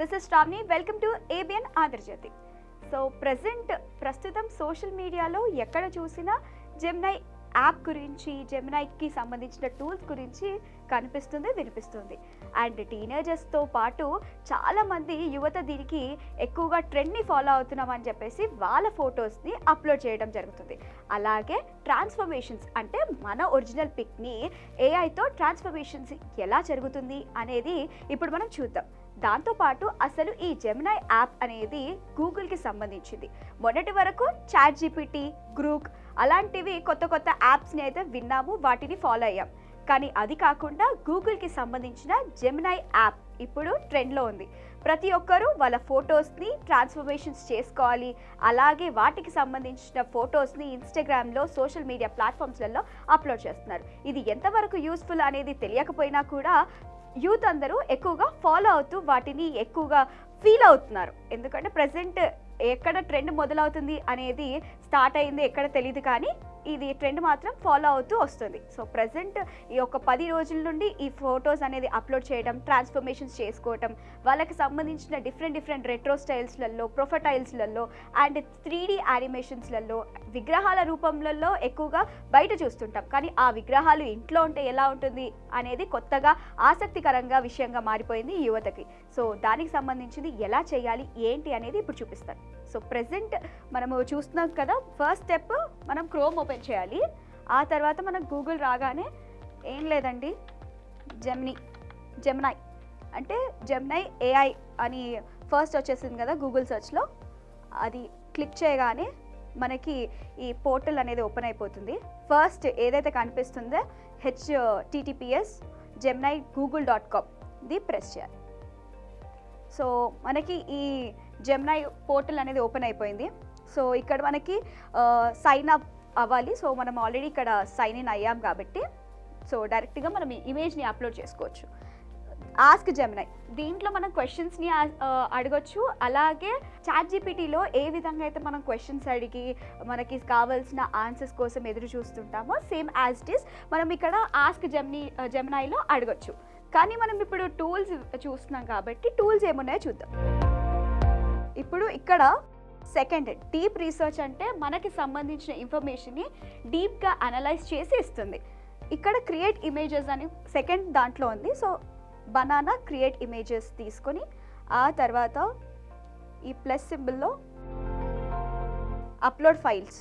this is Shravani. Welcome to ABN Adarjati. So ప్రస్తుతం social మీడియాలో ఎక్కడ చూసినా జెమినై యాప్ గురించి, జెమినైకి సంబంధించిన టూల్స్ గురించి కనిపిస్తుంది, వినిపిస్తుంది. అండ్ టీనేజర్స్తో పాటు చాలామంది యువత దీనికి ఎక్కువగా ట్రెండ్ని ఫాలో అవుతున్నామని చెప్పేసి వాళ్ళ ఫొటోస్ని అప్లోడ్ చేయడం జరుగుతుంది. అలాగే ట్రాన్స్ఫర్మేషన్స్ అంటే మన ఒరిజినల్ పిక్ని ఏఐతో ట్రాన్స్ఫర్మేషన్స్ ఎలా జరుగుతుంది అనేది ఇప్పుడు మనం చూద్దాం. దాంతోపాటు అసలు ఈ జెమినై యాప్ అనేది గూగుల్కి సంబంధించింది. మొన్నటి వరకు చాట్ జీపీటీ, గ్రూక్ అలాంటివి కొత్త కొత్త యాప్స్ని అయితే విన్నాము, వాటిని ఫాలో అయ్యాం. కానీ అది కాకుండా గూగుల్కి సంబంధించిన జెమినై యాప్ ఇప్పుడు ట్రెండ్లో ఉంది. ప్రతి ఒక్కరూ వాళ్ళ ఫొటోస్ని ట్రాన్స్ఫర్మేషన్స్ చేసుకోవాలి, అలాగే వాటికి సంబంధించిన ఫొటోస్ని ఇన్స్టాగ్రామ్లో, సోషల్ మీడియా ప్లాట్ఫామ్స్లలో అప్లోడ్ చేస్తున్నారు. ఇది ఎంతవరకు యూస్ఫుల్ అనేది తెలియకపోయినా కూడా యూత్ అందరూ ఎక్కువగా ఫాలో అవుతూ వాటిని ఎక్కువగా ఫీల్ అవుతున్నారు. ఎందుకంటే ప్రజెంట్ ఎక్కడ ట్రెండ్ మొదలవుతుంది అనేది స్టార్ట్ అయింది ఎక్కడ తెలియదు, కానీ ఇది ట్రెండ్ మాత్రం ఫాలో అవుతూ వస్తుంది. సో ప్రజెంట్ ఈ ఒక 10 రోజుల నుండి ఈ ఫొటోస్ అనేది అప్లోడ్ చేయడం, ట్రాన్స్ఫర్మేషన్స్ చేసుకోవటం, వాళ్ళకి సంబంధించిన డిఫరెంట్ రెట్రో స్టైల్స్లలో, ప్రొఫైల్స్లలో అండ్ 3D యానిమేషన్స్లలో విగ్రహాల రూపంలో ఎక్కువగా బయట చూస్తుంటాం. కానీ ఆ విగ్రహాలు ఇంట్లో ఉంటే ఎలా ఉంటుంది అనేది కొత్తగా ఆసక్తికరంగా విషయంగా మారిపోయింది యువతకి. సో దానికి సంబంధించింది ఎలా చేయాలి ఏంటి అనేది ఇప్పుడు చూపిస్తాను. సో ప్రెజెంట్ మనము చూస్తున్నాం కదా, ఫస్ట్ స్టెప్ మనం క్రోమ్ ఓపెన్ చేయాలి. ఆ తర్వాత మనం గూగుల్ రాగానే ఏం లేదండి, జెమినై అంటే జెమినై ఏఐ అని ఫస్ట్ వచ్చేసింది కదా గూగుల్ సెర్చ్లో. అది క్లిక్ చేయగానే మనకి ఈ పోర్టల్ అనేది ఓపెన్ అయిపోతుంది. ఫస్ట్ ఏదైతే కనిపిస్తుందో https gemini.google.com ఇది ప్రెస్ చేయాలి. సో మనకి ఈ జెమినై పోర్టల్ అనేది ఓపెన్ అయిపోయింది. సో ఇక్కడ మనకి సైన్ అప్ అవ్వాలి. సో మనం ఆల్రెడీ ఇక్కడ సైన్ ఇన్ అయ్యాం కాబట్టి సో డైరెక్ట్గా మనం ఇమేజ్ని అప్లోడ్ చేసుకోవచ్చు. ఆస్క్ జెమినై, దీంట్లో మనం క్వశ్చన్స్ని అడగొచ్చు. అలాగే చాట్ జీపీటీలో ఏ విధంగా అయితే మనం క్వశ్చన్స్ అడిగి మనకి కావాల్సిన ఆన్సర్స్ కోసం ఎదురు చూస్తుంటామో సేమ్ యాజ్ ఇట్ ఈస్ మనం ఇక్కడ ఆస్క్ జెమినైలో అడగొచ్చు. కానీ మనం ఇప్పుడు టూల్స్ చూస్తున్నాం కాబట్టి టూల్స్ ఏమున్నాయో చూద్దాం. ఇప్పుడు ఇక్కడ సెకండ్ డీప్ రీసెర్చ్ అంటే మనకి సంబంధించిన ఇన్ఫర్మేషన్ని డీప్గా అనలైజ్ చేసి ఇస్తుంది. ఇక్కడ క్రియేట్ ఇమేజెస్ అని సెకండ్ దాంట్లో ఉంది. సో బనానా క్రియేట్ ఇమేజెస్ తీసుకొని ఆ తర్వాత ఈ ప్లస్ సింబల్లో అప్లోడ్ ఫైల్స్.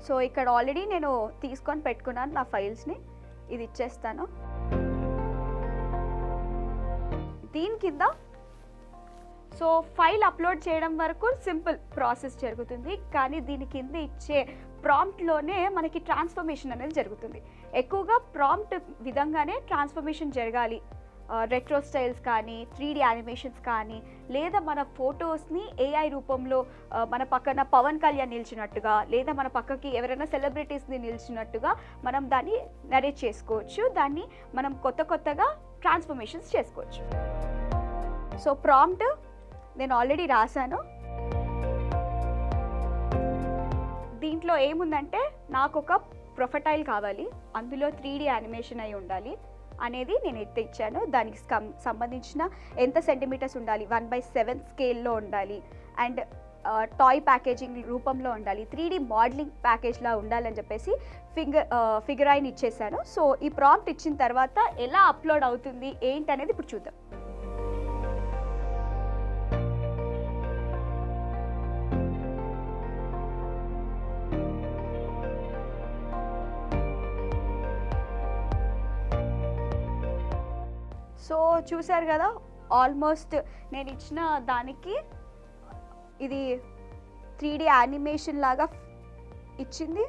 సో ఇక్కడ ఆల్రెడీ నేను తీసుకొని పెట్టుకున్నాను నా ఫైల్స్ని, ఇది ఇచ్చేస్తాను. దీని కింద సో ఫైల్ అప్లోడ్ చేయడం వరకు సింపుల్ ప్రాసెస్ జరుగుతుంది, కానీ దీని కింద ఇచ్చే ప్రాంప్ట్లోనే మనకి ట్రాన్స్ఫర్మేషన్ అనేది జరుగుతుంది. ఎక్కువగా ప్రాంప్ట్ విధంగానే ట్రాన్స్ఫర్మేషన్ జరగాలి. రెట్రో స్టైల్స్ కానీ, 3D యానిమేషన్స్ కానీ, లేదా మన ఫొటోస్ని ఏఐ రూపంలో మన పక్కన పవన్ కళ్యాణ్ నిలిచినట్టుగా, లేదా మన పక్కకి ఎవరైనా సెలబ్రిటీస్ని నిలిచినట్టుగా మనం దాన్ని నరేట్ చేసుకోవచ్చు. దాన్ని మనం కొత్తగా ట్రాన్స్ఫర్మేషన్స్ చేసుకోవచ్చు. సో ప్రాంప్ట్ నేను ఆల్రెడీ రాశాను. దీంట్లో ఏముందంటే నాకు ఒక ప్రొఫైల్ కావాలి, అందులో 3D యానిమేషన్ అయి ఉండాలి అనేది నేను ఎత్తి ఇచ్చాను. దానికి సంబంధించిన ఎంత సెంటీమీటర్స్ ఉండాలి, 1/7 స్కేల్లో ఉండాలి అండ్ టాయ్ ప్యాకేజింగ్ రూపంలో ఉండాలి, 3D మోడలింగ్ ప్యాకేజ్లా ఉండాలని చెప్పేసి ఫిగరైన్ ఇచ్చేసాను. సో ఈ ప్రాంప్ట్ ఇచ్చిన తర్వాత ఎలా అప్లోడ్ అవుతుంది ఏంటి అనేది ఇప్పుడు చూద్దాం. సో చూసారు కదా, ఆల్మోస్ట్ నేను ఇచ్చిన దానికి ఇది 3D యానిమేషన్ లాగా ఇచ్చింది.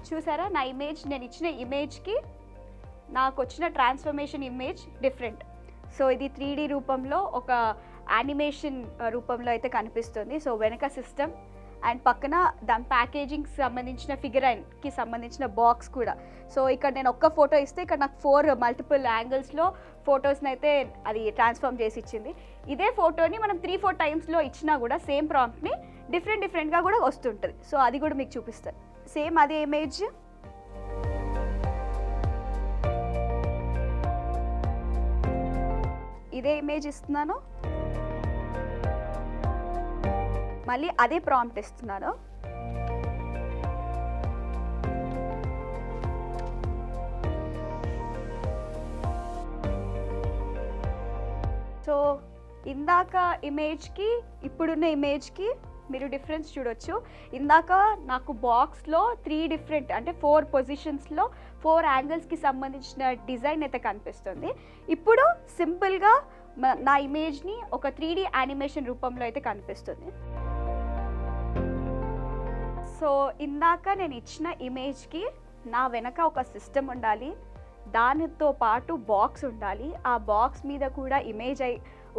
చూసారా, నా ఇమేజ్, నేను ఇచ్చిన ఇమేజ్కి నాకు వచ్చిన ట్రాన్స్ఫర్మేషన్ ఇమేజ్ డిఫరెంట్. సో ఇది 3D రూపంలో ఒక యానిమేషన్ రూపంలో అయితే కనిపిస్తుంది. సో వెనక సిస్టమ్ అండ్ పక్కన దాని ప్యాకేజింగ్ సంబంధించిన ఫిగరైన్కి సంబంధించిన బాక్స్ కూడా. సో ఇక్కడ నేను ఒక్క ఫోటో ఇస్తే ఇక్కడ నాకు 4 మల్టిపుల్ యాంగిల్స్లో ఫొటోస్ని అయితే అది ట్రాన్స్ఫార్మ్ చేసి ఇచ్చింది. ఇదే ఫోటోని మనం 3-4 టైమ్స్లో ఇచ్చినా కూడా సేమ్ ప్రాంప్ట్ని డిఫరెంట్గా కూడా వస్తుంటుంది. సో అది కూడా మీకు చూపిస్తాను. సేమ్ అదే ఇమేజ్ ఇదే ఇమేజ్ ఇస్తున్నాను, మళ్ళీ అదే ప్రాంప్ట్ ఇస్తున్నాను. సో ఇందాక ఇమేజ్కి ఇప్పుడున్న ఇమేజ్కి మీరు డిఫరెన్స్ చూడొచ్చు. ఇందాక నాకు బాక్స్లో 3 డిఫరెంట్ అంటే 4 పొజిషన్స్లో 4 యాంగిల్స్కి సంబంధించిన డిజైన్ అయితే కనిపిస్తుంది. ఇప్పుడు సింపుల్గా నా ఇమేజ్ని ఒక 3D యానిమేషన్ రూపంలో అయితే కనిపిస్తుంది. సో ఇందాక నేను ఇచ్చిన ఇమేజ్కి నా వెనక ఒక సిస్టమ్ ఉండాలి, దానితో పాటు బాక్స్ ఉండాలి, ఆ బాక్స్ మీద కూడా ఇమేజ్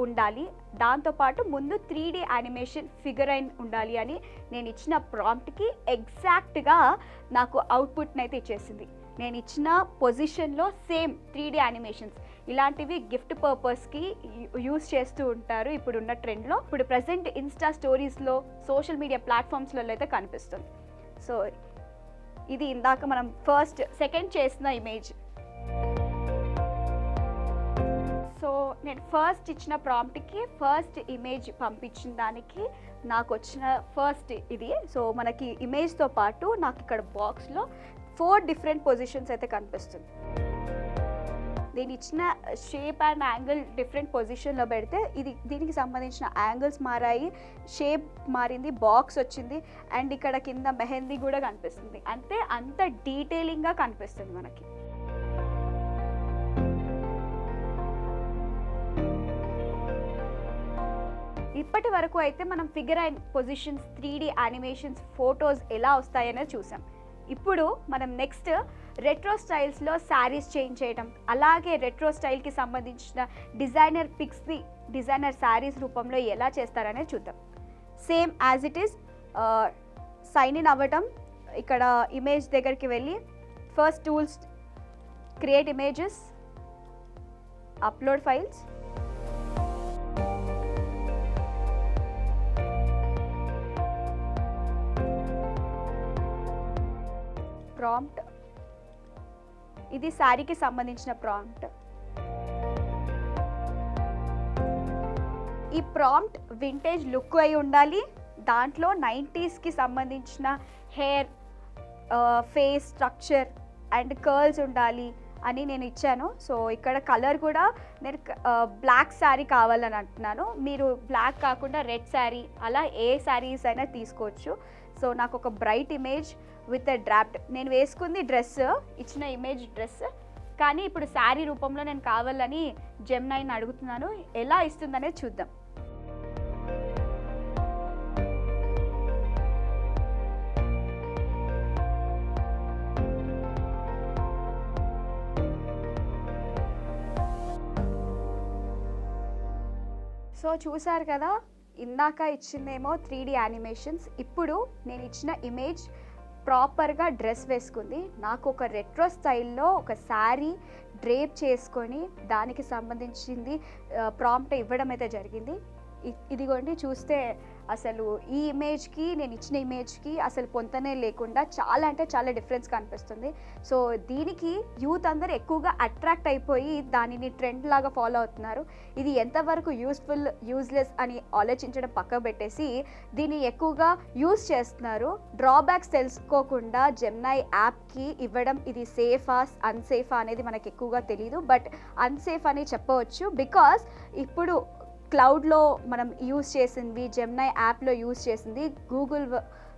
ఉండాలి, దాంతోపాటు ముందు 3D యానిమేషన్ ఫిగర్ అయిన ఉండాలి అని నేను ఇచ్చిన ప్రాంప్ట్కి ఎగ్జాక్ట్గా నాకు అవుట్పుట్ని అయితే ఇచ్చేసింది. నేను ఇచ్చిన పొజిషన్లో సేమ్ 3D యానిమేషన్స్ ఇలాంటివి గిఫ్ట్ పర్పస్కి యూస్ చేస్తూ ఉంటారు ఇప్పుడున్న ట్రెండ్లో. ఇప్పుడు ప్రజెంట్ ఇన్స్టా స్టోరీస్లో సోషల్ మీడియా ప్లాట్ఫామ్స్లలో అయితే కనిపిస్తుంది. సో ఇది ఇందాక మనం సెకండ్ చేసిన ఇమేజ్. సో నేను ఫస్ట్ ఇచ్చిన ప్రాంప్ట్కి ఫస్ట్ ఇమేజ్ పంపించిన దానికి నాకు వచ్చిన ఫస్ట్ ఇది. సో మనకి ఇమేజ్తో పాటు నాకు ఇక్కడ బాక్స్లో 4 డిఫరెంట్ పొజిషన్స్ అయితే కనిపిస్తుంది. దీని ఇచ్చిన షేప్ అండ్ యాంగిల్ డిఫరెంట్ పొజిషన్లో పెడితే దీనికి సంబంధించిన యాంగిల్స్ మారాయి, షేప్ మారింది, బాక్స్ వచ్చింది, అండ్ ఇక్కడ కింద మెహందీ కూడా కనిపిస్తుంది. అంటే అంత డీటెయిలింగ్గా కనిపిస్తుంది మనకి. ఇప్పటి వరకు అయితే మనం figure and positions, 3D animations, photos ఎలా వస్తాయనే చూసాం. ఇప్పుడు మనం నెక్స్ట్ రెట్రో స్టైల్స్లో శారీస్ చేంజ్ చేయడం, అలాగే రెట్రో స్టైల్కి సంబంధించిన డిజైనర్ పిక్స్ని డిజైనర్ శారీస్ రూపంలో ఎలా చేస్తారనే చూద్దాం. Same as it is sign in అవ్వటం, ఇక్కడ ఇమేజ్ దగ్గరికి వెళ్ళి first tools, create images, upload files, prompt. ఇది శారీకి సంబంధించిన ప్రాంప్ట్. ఈ ప్రాంప్ట్ వింటేజ్ లుక్ అయి ఉండాలి, దాంట్లో 90స్కి సంబంధించిన hair, face structure and curls ఉండాలి అని నేను ఇచ్చాను. సో ఇక్కడ కలర్ కూడా నేను బ్లాక్ శారీ కావాలని అంటున్నాను. మీరు బ్లాక్ కాకుండా రెడ్ శారీ, అలా ఏ శారీస్ అయినా తీసుకోవచ్చు. సో నాకు ఒక bright image with a draft, నేను వేసుకుంది డ్రెస్, ఇచ్చిన ఇమేజ్ డ్రెస్, కానీ ఇప్పుడు శారీ రూపంలో నేను కావాలని జెమినైని అడుగుతున్నాను. ఎలా ఇస్తుందనేది చూద్దాం. సో చూసారు కదా, ఇందాక ఇచ్చిందేమో 3D యానిమేషన్స్, ఇప్పుడు నేను ఇచ్చిన ఇమేజ్ ప్రాపర్గా డ్రెస్ వేసుకుంది. నాకు ఒక రెట్రో స్టైల్లో ఒక శారీ డ్రేప్ చేసుకొని దానికి సంబంధించింది ప్రాంప్ట్ ఇవ్వడం అయితే జరిగింది. ఇదిగోండి చూస్తే అసలు ఈ ఇమేజ్కి నేను ఇచ్చిన ఇమేజ్కి అసలు పొంతనే లేకుండా చాలా అంటే చాలా డిఫరెన్స్ కనిపిస్తుంది. సో దీనికి యూత్ అందరూ ఎక్కువగా అట్రాక్ట్ అయిపోయి దానిని ట్రెండ్ లాగా ఫాలో అవుతున్నారు. ఇది ఎంతవరకు యూస్ఫుల్, యూజ్లెస్ అని ఆలోచించడం పక్కకు పెట్టేసి దీన్ని ఎక్కువగా యూజ్ చేస్తున్నారు. డ్రాబ్యాక్స్ తెలుసుకోకుండా జెమినై యాప్కి ఇవ్వడం ఇది సేఫా అన్సేఫా అనేది మనకు ఎక్కువగా తెలియదు, బట్ అన్సేఫ్ అని చెప్పవచ్చు. బికాస్ ఇప్పుడు క్లౌడ్లో మనం యూజ్ చేసింది, జెమినై యాప్లో యూజ్ చేసింది గూగుల్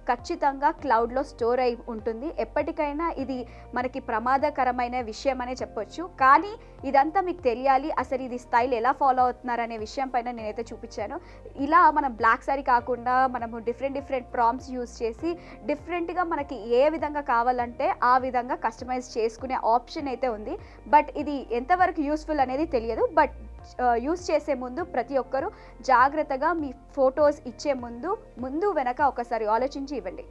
ఖచ్చితంగా క్లౌడ్లో స్టోర్ అయి ఉంటుంది. ఎప్పటికైనా ఇది మనకి ప్రమాదకరమైన విషయం అనే చెప్పొచ్చు. కానీ ఇదంతా మీకు తెలియాలి, అసలు ఇది స్టైల్ ఎలా ఫాలో అవుతున్నారనే విషయం పైన నేనైతే చూపించాను. ఇలా మనం బ్లాక్ సారీ కాకుండా మనము డిఫరెంట్ ప్రాంప్ట్స్ యూజ్ చేసి డిఫరెంట్గా మనకి ఏ విధంగా కావాలంటే ఆ విధంగా కస్టమైజ్ చేసుకునే ఆప్షన్ అయితే ఉంది. బట్ ఇది ఎంతవరకు యూస్ఫుల్ అనేది తెలియదు. బట్ యూజ్ చేసే ముందు ప్రతి ఒక్కరూ జాగ్రత్తగా మీ ఫొటోస్ ఇచ్చే ముందు వెనక ఒకసారి ఆలోచించి ఇవ్వండి.